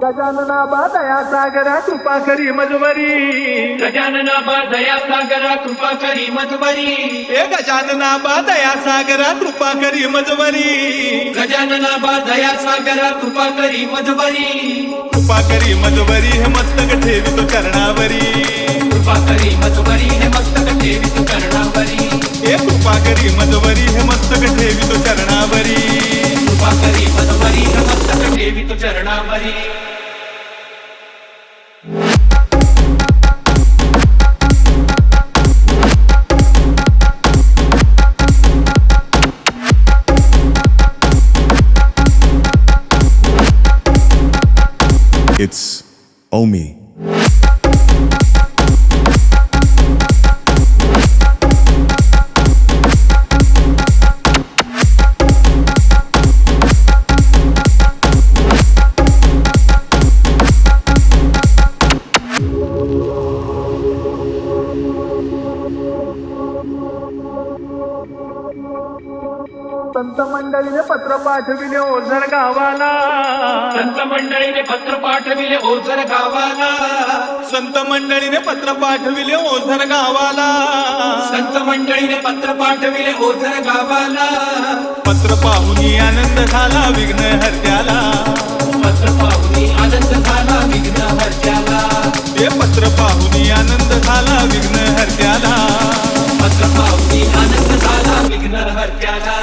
गजानना दया सागरा कृपा करी मधुवरी, गजानना दया सागरा कृपा करी मधुवरी, हे गजानना दया सागरा कृपा करी मधुवरी, गजानना दया सागरा कृपा करी मधुवरी, कृपा करी मधुवरी हे मस्तक ठेवितो चरणावरी, कृपा करी मधुवरी हे मस्तक ठेवितो चरणावरी, हे कृपा करी मधुवरी हे मस्तक ठेवितो चरणावरी, कृपा करी मधुवरी हे मस्तक ठेवितो चरणावरी. It's Omi. संत मंडळीने पत्र पाठविले ओझर गावाला, संत मंडळीने पत्र पाठविले ओझर गावाला, संत मंडळीने पत्र पाठविले ओझर गावाला, संत मंडळीने पत्र पाठविले ओझर गावाला, पत्र पाहुनी आनंद झाला विघ्न हर्त्याला, पत्र पाहुनी आनंद झाला विघ्न हर्त्याला, हे पत्र पाहुनी आनंद झाला विघ्न हर्त्याला, पत्र पाहुनी आनंद झाला विघ्न हर्त्याला.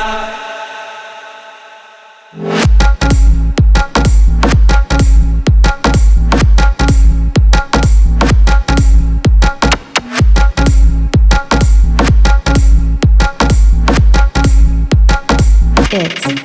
It's